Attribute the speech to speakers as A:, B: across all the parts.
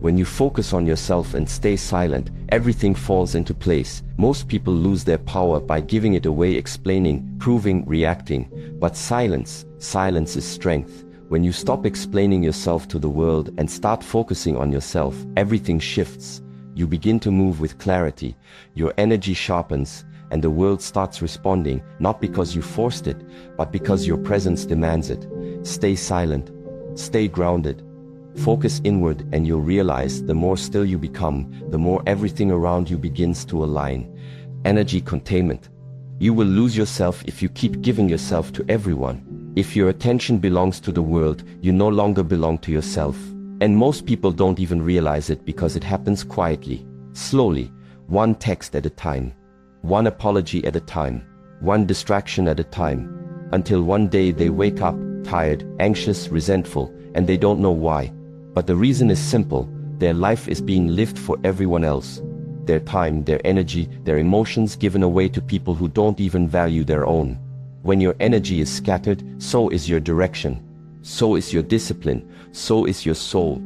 A: When you focus on yourself and stay silent, everything falls into place. Most people lose their power by giving it away, explaining, proving, reacting. But silence is strength. When you stop explaining yourself to the world and start focusing on yourself, everything shifts. You begin to move with clarity. Your energy sharpens, and the world starts responding, not because you forced it, but because your presence demands it. Stay silent. Stay grounded. Focus inward, and you'll realize the more still you become, the more everything around you begins to align. Energy containment. You will lose yourself if you keep giving yourself to everyone. If your attention belongs to the world, you no longer belong to yourself. And most people don't even realize it because it happens quietly, slowly, one text at a time, one apology at a time, one distraction at a time, until one day they wake up, tired, anxious, resentful, and they don't know why. But the reason is simple: their life is being lived for everyone else. Their time, their energy, their emotions given away to people who don't even value their own. When your energy is scattered, so is your direction. So is your discipline. So is your soul.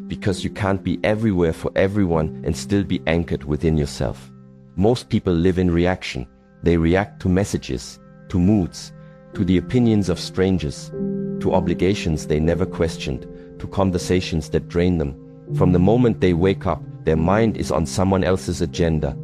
A: Because you can't be everywhere for everyone and still be anchored within yourself. Most people live in reaction. They react to messages, to moods, to the opinions of strangers, to obligations they never questioned, to conversations that drain them. From the moment they wake up, their mind is on someone else's agenda.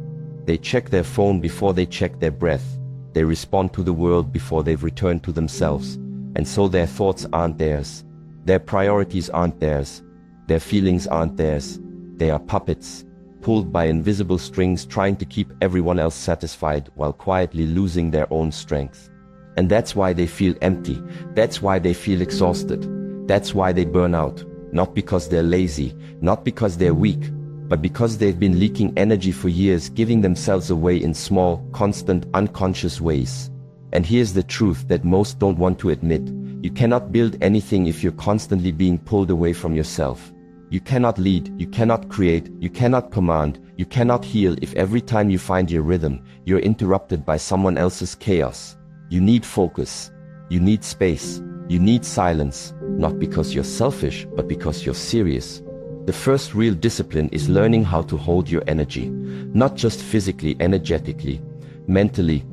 A: They check their phone before they check their breath. They respond to the world before they've returned to themselves. And so their thoughts aren't theirs. Their priorities aren't theirs. Their feelings aren't theirs. They are puppets, pulled by invisible strings, trying to keep everyone else satisfied while quietly losing their own strength. And that's why they feel empty. That's why they feel exhausted. That's why they burn out. Not because they're lazy, not because they're weak, but because they've been leaking energy for years, giving themselves away in small, constant, unconscious ways. And here's the truth that most don't want to admit. You cannot build anything if you're constantly being pulled away from yourself. You cannot lead, you cannot create, you cannot command, you cannot heal if every time you find your rhythm, you're interrupted by someone else's chaos. You need focus. You need space. You need silence, not because you're selfish, but because you're serious. The first real discipline is learning how to hold your energy, not just physically, energetically, mentally,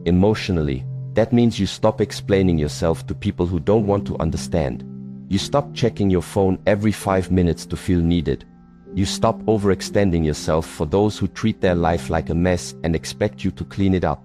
A: emotionally. That means you stop explaining yourself to people who don't want to understand. You stop checking your phone every 5 minutes to feel needed. You stop overextending yourself for those who treat their life like a mess and expect you to clean it up.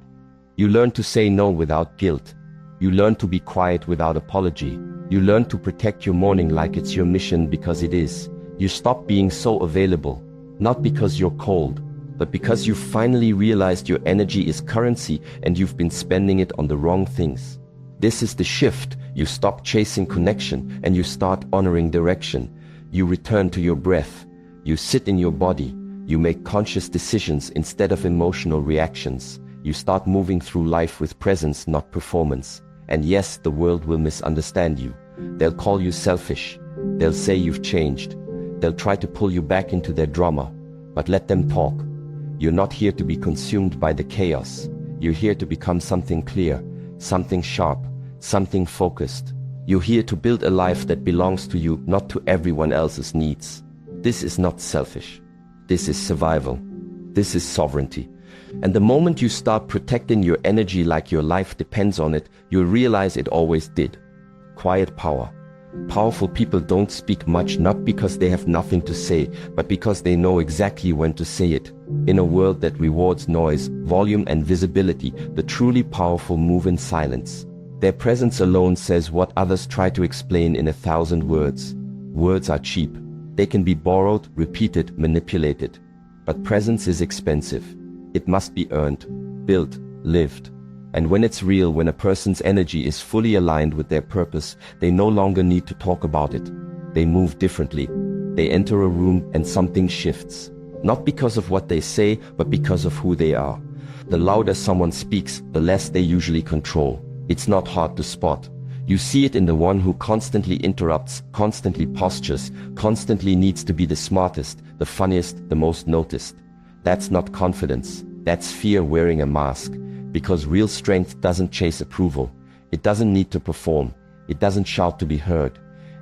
A: You learn to say no without guilt. You learn to be quiet without apology. You learn to protect your morning like it's your mission, because it is. You stop being so available, not because you're cold, but because you've finally realized your energy is currency and you've been spending it on the wrong things. This is the shift. You stop chasing connection and you start honoring direction. You return to your breath. You sit in your body. You make conscious decisions instead of emotional reactions. You start moving through life with presence, not performance. And yes, the world will misunderstand you. They'll call you selfish. They'll say you've changed. They'll try to pull you back into their drama. But let them talk. You're not here to be consumed by the chaos. You're here to become something clear, something sharp, something focused. You're here to build a life that belongs to you, not to everyone else's needs. This is not selfish. This is survival. This is sovereignty. And the moment you start protecting your energy like your life depends on it, you'll realize it always did. Quiet power. Powerful people don't speak much, not because they have nothing to say, but because they know exactly when to say it. In a world that rewards noise, volume, and visibility, the truly powerful move in silence. Their presence alone says what others try to explain in 1,000 words. Words are cheap. They can be borrowed, repeated, manipulated. But presence is expensive. It must be earned, built, lived. And when it's real, when a person's energy is fully aligned with their purpose, they no longer need to talk about it. They move differently. They enter a room and something shifts. Not because of what they say, but because of who they are. The louder someone speaks, the less they usually control. It's not hard to spot. You see it in the one who constantly interrupts, constantly postures, constantly needs to be the smartest, the funniest, the most noticed. That's not confidence. That's fear wearing a mask. Because real strength doesn't chase approval. It doesn't need to perform. It doesn't shout to be heard.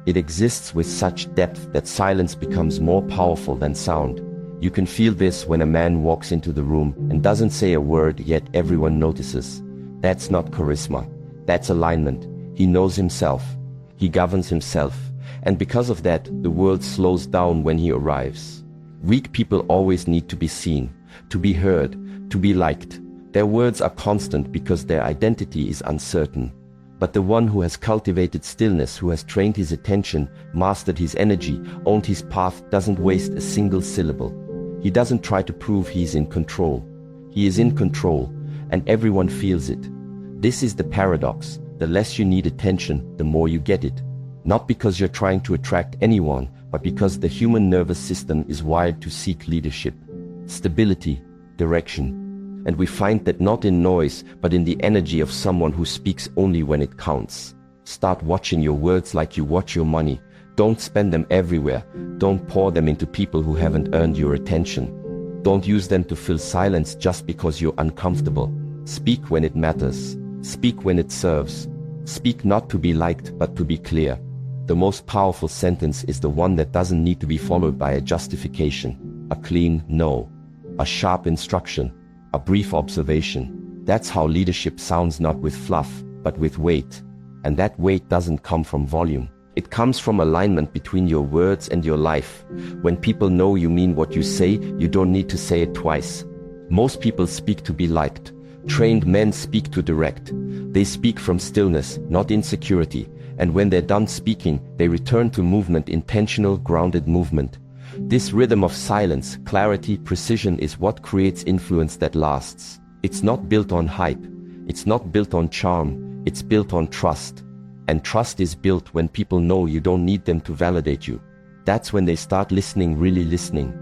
A: It exists with such depth that silence becomes more powerful than sound. You can feel this when a man walks into the room and doesn't say a word, yet everyone notices. That's not charisma. That's alignment. He knows himself. He governs himself. And because of that, the world slows down when he arrives. Weak people always need to be seen, to be heard, to be liked. Their words are constant because their identity is uncertain. But the one who has cultivated stillness, who has trained his attention, mastered his energy, owned his path, doesn't waste a single syllable. He doesn't try to prove he's in control. He is in control, and everyone feels it. This is the paradox. The less you need attention, the more you get it. Not because you're trying to attract anyone, but because the human nervous system is wired to seek leadership, stability, direction. And we find that not in noise, but in the energy of someone who speaks only when it counts. Start watching your words like you watch your money. Don't spend them everywhere. Don't pour them into people who haven't earned your attention. Don't use them to fill silence just because you're uncomfortable. Speak when it matters. Speak when it serves. Speak not to be liked, but to be clear. The most powerful sentence is the one that doesn't need to be followed by a justification, a clean no, a sharp instruction, a brief observation. That's how leadership sounds, not with fluff, but with weight. And that weight doesn't come from volume. It comes from alignment between your words and your life. When people know you mean what you say, you don't need to say it twice. Most people speak to be liked. Trained men speak to direct. They speak from stillness, not insecurity. And when they're done speaking, they return to movement, intentional, grounded movement. This rhythm of silence, clarity, precision is what creates influence that lasts. It's not built on hype. It's not built on charm. It's built on trust. And trust is built when people know you don't need them to validate you. That's when they start listening, really listening.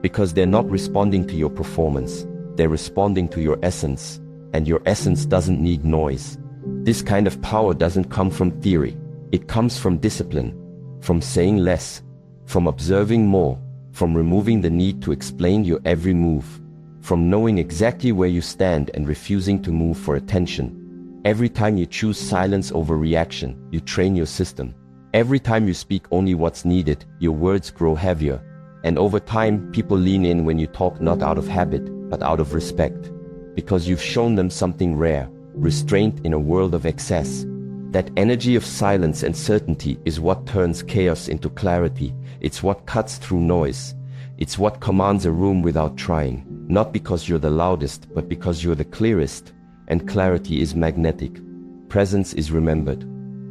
A: Because they're not responding to your performance. They're responding to your essence. And your essence doesn't need noise. This kind of power doesn't come from theory. It comes from discipline, from saying less, from observing more, from removing the need to explain your every move, from knowing exactly where you stand and refusing to move for attention. Every time you choose silence over reaction, you train your system. Every time you speak only what's needed, your words grow heavier. And over time, people lean in when you talk, not out of habit, but out of respect. Because you've shown them something rare, restraint in a world of excess. That energy of silence and certainty is what turns chaos into clarity. It's what cuts through noise. It's what commands a room without trying. Not because you're the loudest, but because you're the clearest. And clarity is magnetic. Presence is remembered.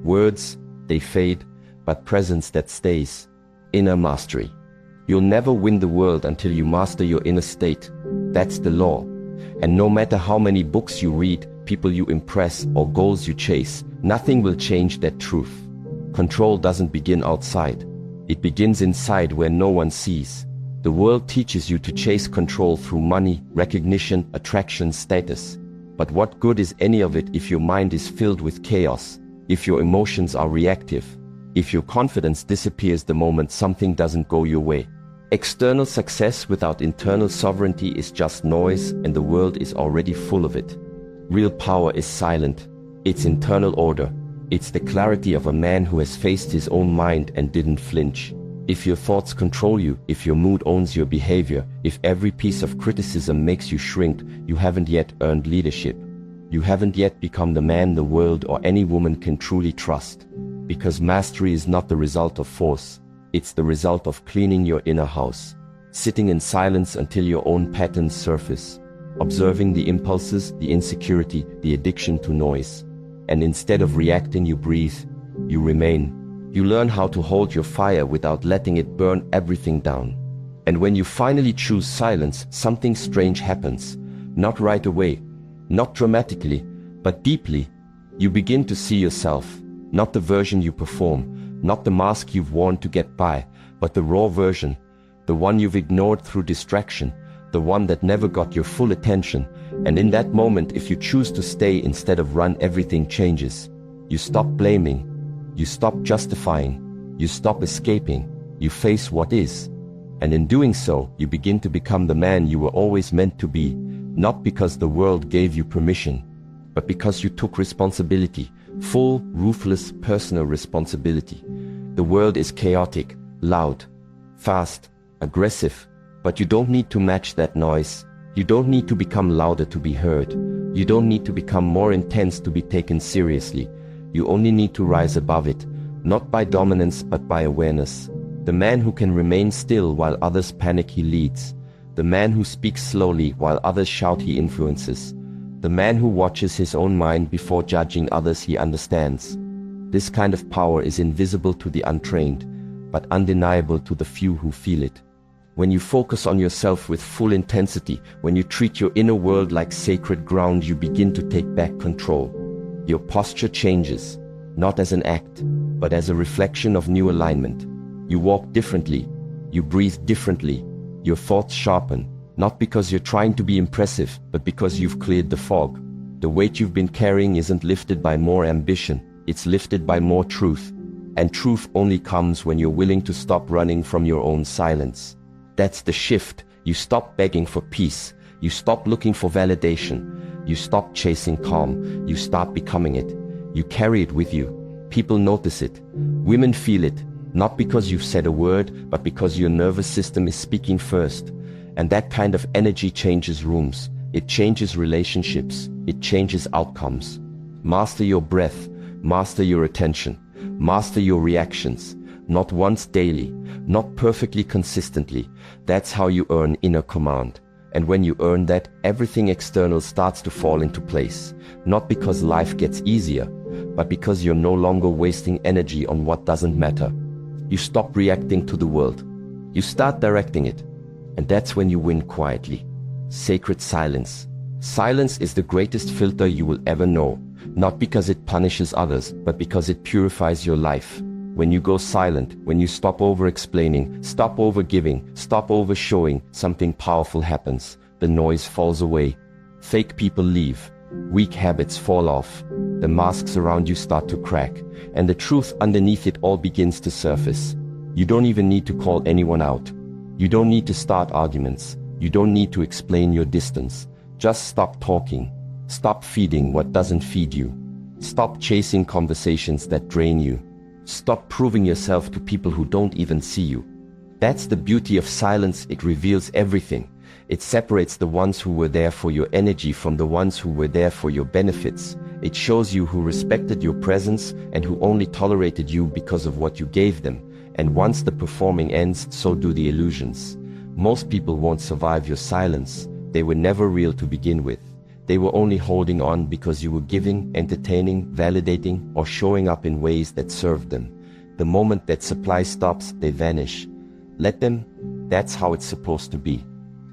A: Words, they fade, but presence that stays. Inner mastery. You'll never win the world until you master your inner state. That's the law. And no matter how many books you read, people you impress, or goals you chase, nothing will change that truth. Control doesn't begin outside. It begins inside where no one sees. The world teaches you to chase control through money, recognition, attraction, status. But what good is any of it if your mind is filled with chaos, if your emotions are reactive, if your confidence disappears the moment something doesn't go your way? External success without internal sovereignty is just noise, and the world is already full of it. Real power is silent. It's internal order. It's the clarity of a man who has faced his own mind and didn't flinch. If your thoughts control you, if your mood owns your behavior, if every piece of criticism makes you shrink, you haven't yet earned leadership. You haven't yet become the man the world or any woman can truly trust. Because mastery is not the result of force. It's the result of cleaning your inner house. Sitting in silence until your own patterns surface. Observing the impulses, the insecurity, the addiction to noise. And instead of reacting, you breathe. You remain. You learn how to hold your fire without letting it burn everything down. And when you finally choose silence, something strange happens. Not right away, not dramatically, but deeply. You begin to see yourself. Not the version you perform, not the mask you've worn to get by, but the raw version. The one you've ignored through distraction. The one that never got your full attention. And in that moment, if you choose to stay instead of run, everything changes. You stop blaming. You stop justifying. You stop escaping. You face what is. And in doing so, you begin to become the man you were always meant to be. Not because the world gave you permission, but because you took responsibility. Full, ruthless, personal responsibility. The world is chaotic, loud, fast, aggressive, but you don't need to match that noise. You don't need to become louder to be heard. You don't need to become more intense to be taken seriously. You only need to rise above it, not by dominance but by awareness. The man who can remain still while others panic, he leads. The man who speaks slowly while others shout, he influences. The man who watches his own mind before judging others, he understands. This kind of power is invisible to the untrained, but undeniable to the few who feel it. When you focus on yourself with full intensity, when you treat your inner world like sacred ground, you begin to take back control. Your posture changes, not as an act, but as a reflection of new alignment. You walk differently, you breathe differently, your thoughts sharpen, not because you're trying to be impressive, but because you've cleared the fog. The weight you've been carrying isn't lifted by more ambition, it's lifted by more truth. And truth only comes when you're willing to stop running from your own silence. That's the shift. You stop begging for peace. You stop looking for validation. You stop chasing calm. You start becoming it. You carry it with you. People notice it. Women feel it, not because you've said a word, but because your nervous system is speaking first. And that kind of energy changes rooms. It changes relationships. It changes outcomes. Master your breath. Master your attention. Master your reactions. Not once daily, not perfectly consistently. That's how you earn inner command. And when you earn that, everything external starts to fall into place. Not because life gets easier, but because you're no longer wasting energy on what doesn't matter. You stop reacting to the world. You start directing it. And that's when you win quietly. Sacred silence. Silence is the greatest filter you will ever know. Not because it punishes others, but because it purifies your life. When you go silent, when you stop over-explaining, stop over-giving, stop over-showing, something powerful happens. The noise falls away. Fake people leave. Weak habits fall off. The masks around you start to crack. And the truth underneath it all begins to surface. You don't even need to call anyone out. You don't need to start arguments. You don't need to explain your distance. Just stop talking. Stop feeding what doesn't feed you. Stop chasing conversations that drain you. Stop proving yourself to people who don't even see you. That's the beauty of silence. It reveals everything. It separates the ones who were there for your energy from the ones who were there for your benefits. It shows you who respected your presence and who only tolerated you because of what you gave them. And once the performing ends, so do the illusions. Most people won't survive your silence. They were never real to begin with. They were only holding on because you were giving, entertaining, validating, or showing up in ways that served them. The moment that supply stops, they vanish. Let them. That's how it's supposed to be.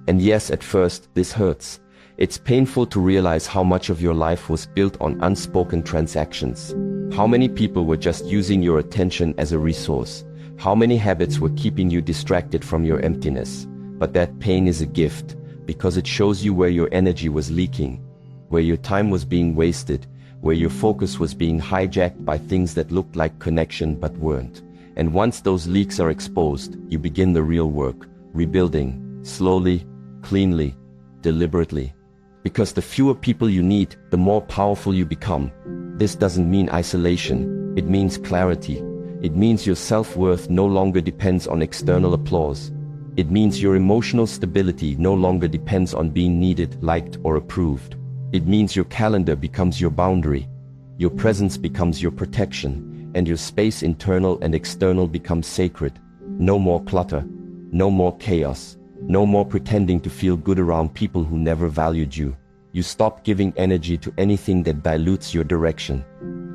A: And yes, at first, this hurts. It's painful to realize how much of your life was built on unspoken transactions. How many people were just using your attention as a resource. How many habits were keeping you distracted from your emptiness. But that pain is a gift, because it shows you where your energy was leaking, where your time was being wasted, where your focus was being hijacked by things that looked like connection but weren't. And once those leaks are exposed, you begin the real work, rebuilding, slowly, cleanly, deliberately. Because the fewer people you need, the more powerful you become. This doesn't mean isolation, it means clarity. It means your self-worth no longer depends on external applause. It means your emotional stability no longer depends on being needed, liked, or approved. It means your calendar becomes your boundary, your presence becomes your protection, and your space, internal and external, becomes sacred. No more clutter, no more chaos, no more pretending to feel good around people who never valued you. You stop giving energy to anything that dilutes your direction.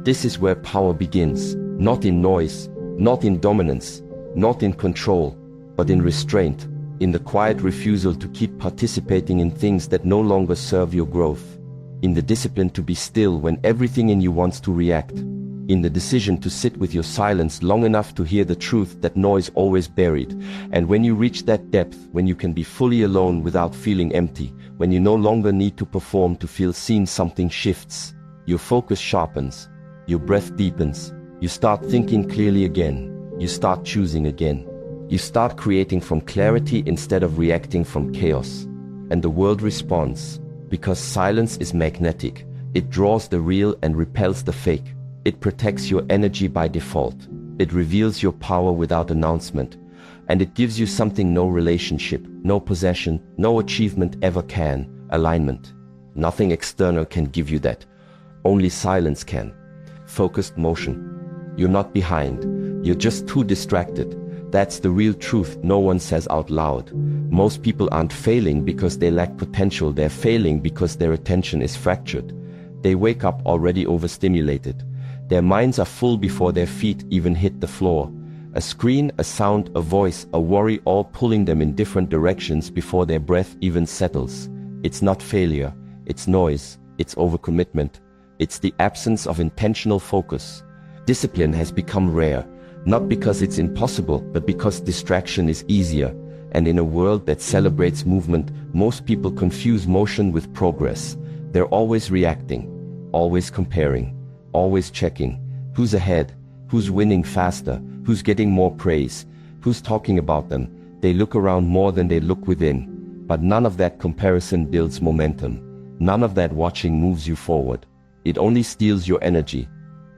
A: This is where power begins, not in noise, not in dominance, not in control, but in restraint, in the quiet refusal to keep participating in things that no longer serve your growth, in the discipline to be still when everything in you wants to react, in the decision to sit with your silence long enough to hear the truth that noise always buried. And when you reach that depth, when you can be fully alone without feeling empty, when you no longer need to perform to feel seen, something shifts. Your focus sharpens, your breath deepens, you start thinking clearly again, you start choosing again. You start creating from clarity instead of reacting from chaos. And the world responds, because silence is magnetic. It draws the real and repels the fake. It protects your energy by default. It reveals your power without announcement. And it gives you something no relationship, no possession, no achievement ever can: alignment. Nothing external can give you that. Only silence can. Focused motion. You're not behind. You're just too distracted. That's the real truth no one says out loud. Most people aren't failing because they lack potential. They're failing because their attention is fractured. They wake up already overstimulated. Their minds are full before their feet even hit the floor. A screen, a sound, a voice, a worry, all pulling them in different directions before their breath even settles. It's not failure. It's noise. It's overcommitment. It's the absence of intentional focus. Discipline has become rare, not because it's impossible, but because distraction is easier. And in a world that celebrates movement, most people confuse motion with progress. They're always reacting, always comparing, always checking. Who's ahead? Who's winning faster? Who's getting more praise? Who's talking about them? They look around more than they look within. But none of that comparison builds momentum. None of that watching moves you forward. It only steals your energy,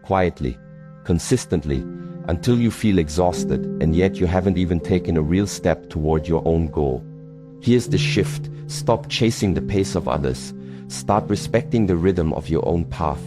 A: quietly, consistently, until you feel exhausted, and yet you haven't even taken a real step toward your own goal. Here's the shift. Stop chasing the pace of others. Start respecting the rhythm of your own path.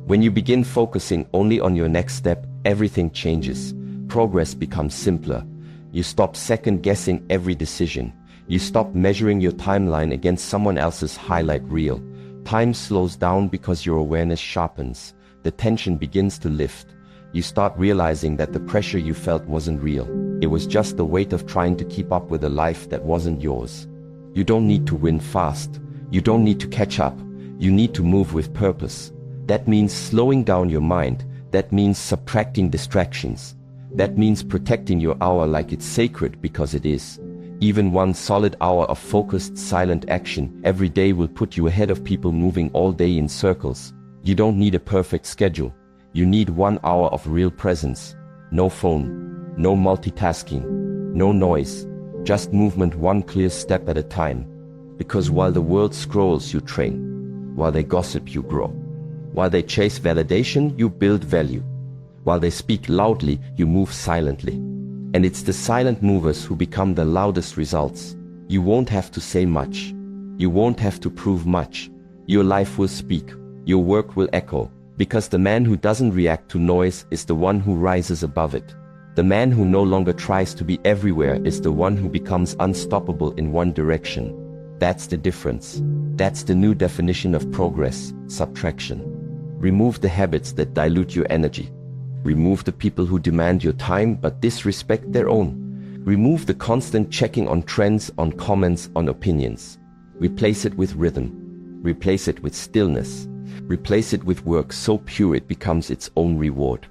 A: When you begin focusing only on your next step, everything changes. Progress becomes simpler. You stop second-guessing every decision. You stop measuring your timeline against someone else's highlight reel. Time slows down because your awareness sharpens. The tension begins to lift. You start realizing that the pressure you felt wasn't real. It was just the weight of trying to keep up with a life that wasn't yours. You don't need to win fast. You don't need to catch up. You need to move with purpose. That means slowing down your mind. That means subtracting distractions. That means protecting your hour like it's sacred, because it is. Even one solid hour of focused, silent action every day will put you ahead of people moving all day in circles. You don't need a perfect schedule. You need 1 hour of real presence. No phone, no multitasking, no noise, just movement, one clear step at a time. Because while the world scrolls, you train. While they gossip, you grow. While they chase validation, you build value. While they speak loudly, you move silently. And it's the silent movers who become the loudest results. You won't have to say much. You won't have to prove much. Your life will speak. Your work will echo. Because the man who doesn't react to noise is the one who rises above it. The man who no longer tries to be everywhere is the one who becomes unstoppable in one direction. That's the difference. That's the new definition of progress: subtraction. Remove the habits that dilute your energy. Remove the people who demand your time but disrespect their own. Remove the constant checking on trends, on comments, on opinions. Replace it with rhythm. Replace it with stillness. Replace it with work so pure it becomes its own reward.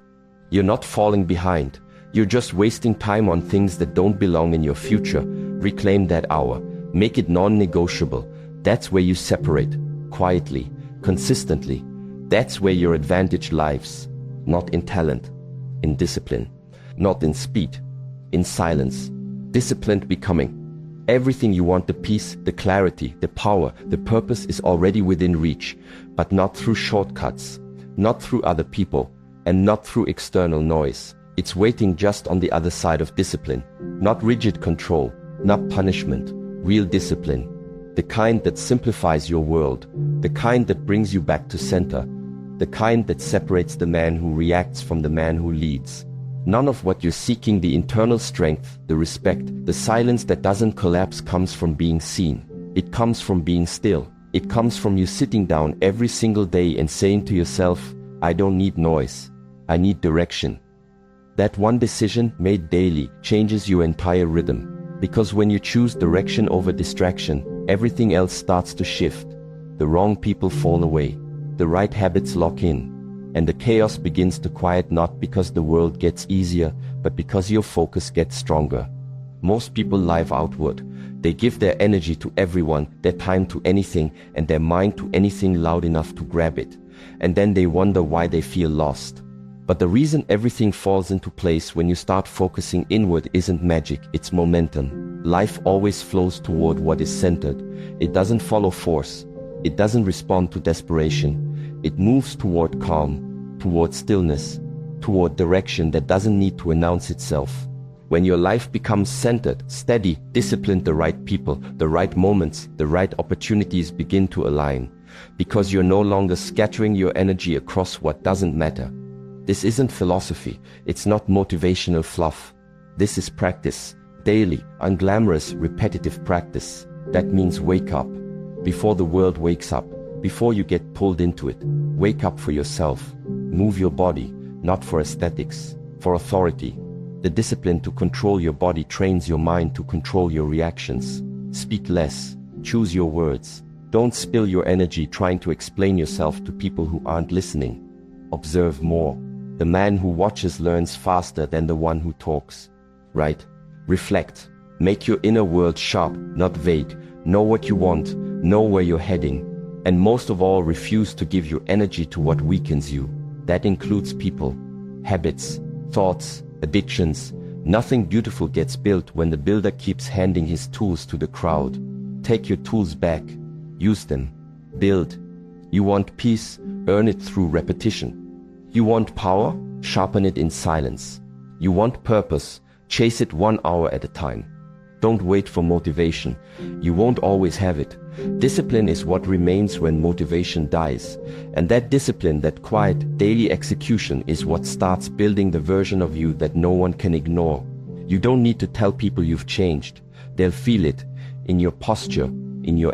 A: You're not falling behind. You're just wasting time on things that don't belong in your future. Reclaim that hour. Make it non-negotiable. That's where you separate. Quietly. Consistently. That's where your advantage lies. Not in talent. In discipline. Not in speed. In silence. Disciplined becoming. Everything you want, the peace, the clarity, the power, the purpose, is already within reach, but not through shortcuts, not through other people, and not through external noise. It's waiting just on the other side of discipline. Not rigid control, not punishment, real discipline. The kind that simplifies your world, the kind that brings you back to center, the kind that separates the man who reacts from the man who leads. None of what you're seeking, the internal strength, the respect, the silence that doesn't collapse, comes from being seen. It comes from being still. It comes from you sitting down every single day and saying to yourself, I don't need noise. I need direction. That one decision made daily changes your entire rhythm. Because when you choose direction over distraction, everything else starts to shift. The wrong people fall away. The right habits lock in. And the chaos begins to quiet, not because the world gets easier, but because your focus gets stronger. Most people live outward. They give their energy to everyone, their time to anything, and their mind to anything loud enough to grab it. And then they wonder why they feel lost. But the reason everything falls into place when you start focusing inward isn't magic, it's momentum. Life always flows toward what is centered. It doesn't follow force. It doesn't respond to desperation. It moves toward calm, toward stillness, toward direction that doesn't need to announce itself. When your life becomes centered, steady, disciplined, the right people, the right moments, the right opportunities begin to align, because you're no longer scattering your energy across what doesn't matter. This isn't philosophy, it's not motivational fluff. This is practice, daily, unglamorous, repetitive practice. That means wake up. Before the world wakes up, before you get pulled into it, wake up for yourself. Move your body, not for aesthetics, for authority. The discipline to control your body trains your mind to control your reactions. Speak less, choose your words. Don't spill your energy trying to explain yourself to people who aren't listening. Observe more. The man who watches learns faster than the one who talks. Right? Reflect. Make your inner world sharp, not vague. Know what you want, know where you're heading. And most of all, refuse to give your energy to what weakens you. That includes people, habits, thoughts, addictions. Nothing beautiful gets built when the builder keeps handing his tools to the crowd. Take your tools back. Use them. Build. You want peace? Earn it through repetition. You want power? Sharpen it in silence. You want purpose? Chase it 1 hour at a time. Don't wait for motivation. You won't always have it. Discipline is what remains when motivation dies. And that discipline, that quiet, daily execution is what starts building the version of you that no one can ignore. You don't need to tell people you've changed. They'll feel it in your posture, in your